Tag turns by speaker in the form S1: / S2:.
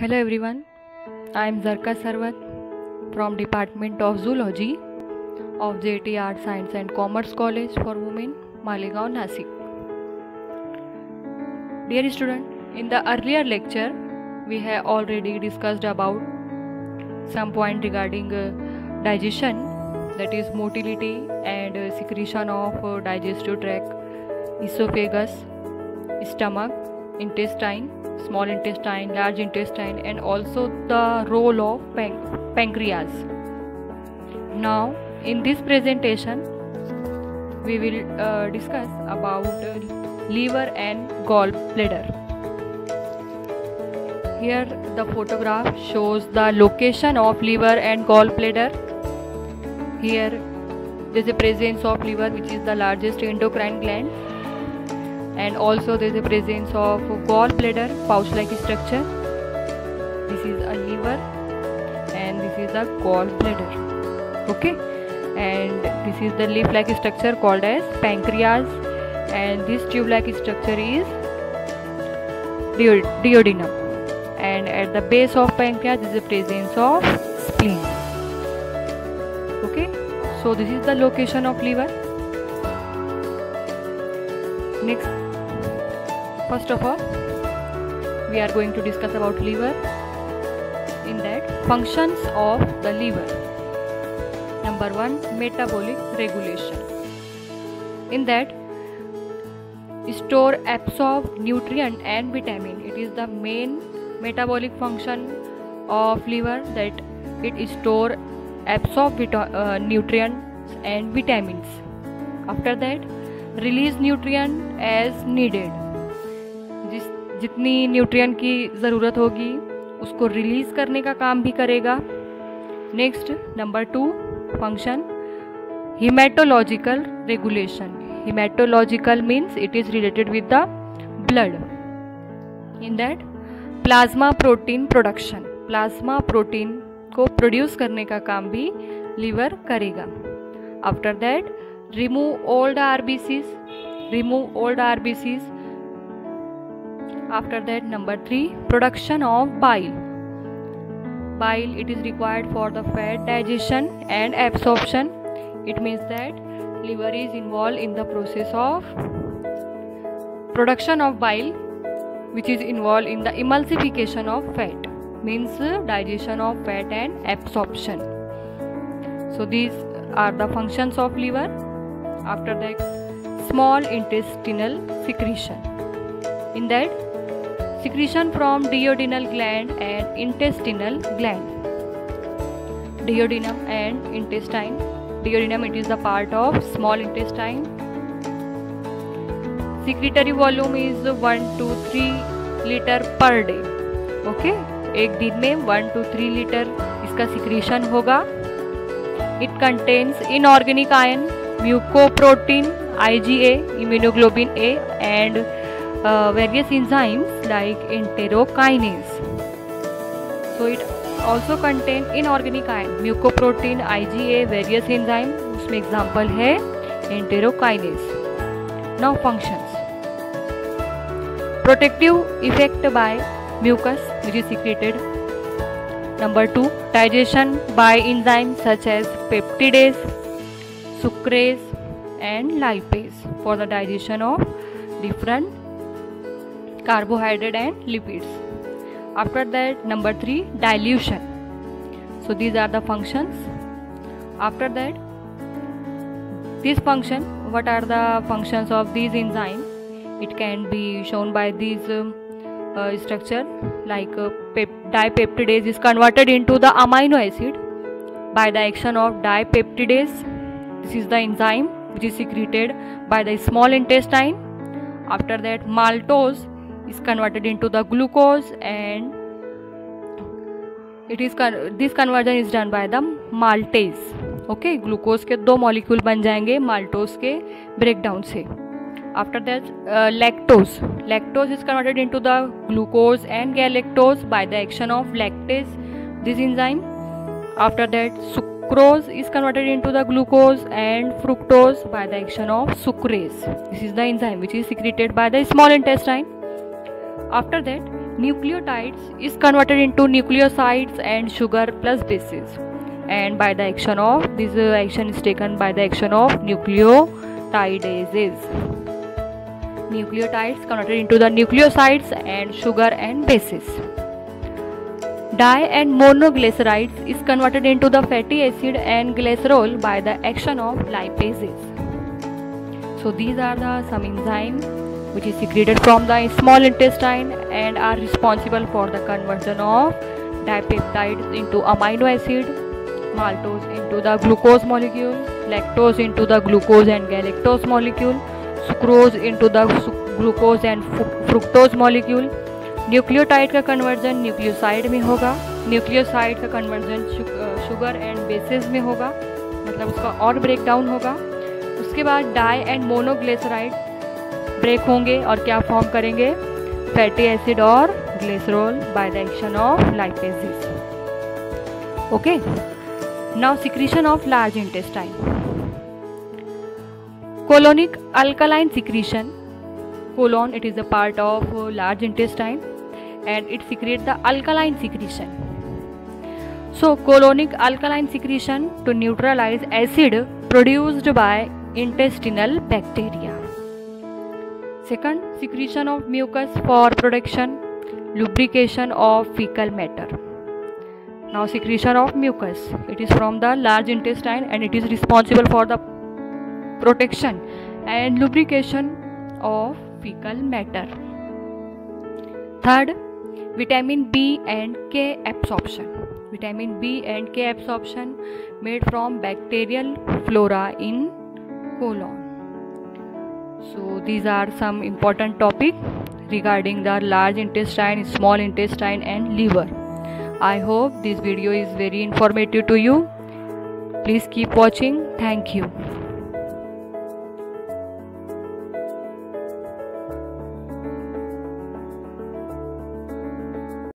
S1: Hello everyone, I am Zarka Sarwat from Department of Zoology of JT Art Science and Commerce College for Women, Malegaon, Nasik. Dear student, in the earlier lecture we have already discussed about some point regarding digestion, that is motility and secretion of digestive tract, esophagus, stomach, intestine, small intestine, large intestine, and also the role of pancreas. Now in this presentation we will discuss about liver and gallbladder. Here the photograph shows the location of liver and gallbladder. Here there is a presence of liver, which is the largest endocrine gland, and also there is a presence of gallbladder, pouch-like structure. This is a liver and this is the gallbladder. Okay, and this is the leaf-like structure called as pancreas, and this tube-like structure is duodenum, and at the base of pancreas is the presence of spleen. Okay, so this is the location of liver. Next, first of all, we are going to discuss about liver. In that, functions of the liver. Number 1, metabolic regulation. In that, store, absorb nutrient and vitamin. It is the main metabolic function of liver, that it store, absorb nutrients and vitamins. After that, release nutrient as needed. जितनी nutrient की ज़रूरत होगी उसको release करने का काम भी करेगा. Next, number 2 function, haematological regulation. Haematological means it is related with the blood. In that, plasma protein production. Plasma protein को प्रोड्यूस करने का काम भी लीवर करेगा. After that, remove old RBCs. After that, number 3, production of bile. Bile, it is required for the fat digestion and absorption. It means that liver is involved in the process of production of bile, which is involved in the emulsification of fat, means digestion of fat and absorption. So these are the functions of liver. After that, small intestinal secretion. In that, secretion from duodenal gland and intestinal gland. Duodenum and intestine. Duodenum, it is the part of small intestine. Secretory volume is 1 to 3 liter per day. Okay, एक दिन में 1 to 3 liter इसका secretion होगा. It contains inorganic iron, mucoprotein, IgA, immunoglobulin A, and various enzymes like enterokinase. So it also contains inorganic iron, mucoprotein, IgA, various enzymes. उसमें example है enterokinase. Now functions. Protective effect by mucus, which is secreted. Number 2, digestion by enzymes such as peptidase, sucrase and lipase for the digestion of different carbohydrate and lipids. After that, number 3, dilution. So these are the functions. After that, this function, what are the functions of these enzymes? It can be shown by these structure, like dipeptidase is converted into the amino acid by the action of dipeptidase. This is the enzyme which is secreted by the small intestine. After that, maltose is converted into the glucose, and this conversion is done by the maltase. Okay, glucose के 2 molecule बन जाएंगे maltose के breakdown से. After that, lactose. Lactose is converted into the glucose and galactose by the action of lactase, this enzyme. After that, sucrose is converted into the glucose and fructose by the action of sucrase. This is the enzyme which is secreted by the small intestine. After that, nucleotides is converted into nucleosides and sugar plus bases, and by the action of this action is taken by the action of nucleotidases. Nucleotides converted into the nucleosides and sugar and bases. Di and monoglycerides is converted into the fatty acid and glycerol by the action of lipases. So these are the some enzymes which is secreted from the small intestine and are responsible for the conversion of dipeptides into amino acid, maltose into the glucose molecule, lactose into the glucose and galactose molecule, sucrose into the glucose and fructose molecule. Nucleotide का conversion nucleoside में होगा, nucleoside का conversion sugar and bases में होगा, मतलब उसका और break down होगा. उसके बाद डाई एंड मोनोग्लिसराइड ब्रेक होंगे और क्या फॉर्म करेंगे, फैटी एसिड और glycerol by the action of lipases. Okay, now secretion of large intestine. Colonic alkaline secretion. Colon, it is a part of large intestine and it secretes the alkaline secretion. So colonic alkaline secretion to neutralize acid produced by intestinal bacteria. Second, secretion of mucus for protection, lubrication of fecal matter. Now secretion of mucus, it is from the large intestine and it is responsible for the protection and lubrication of fecal matter. Third, vitamin B and K absorption. Vitamin B and K absorption made from bacterial flora in colon. So these are some important topics regarding the large intestine, small intestine and liver. I hope this video is very informative to you. Please keep watching. Thank you.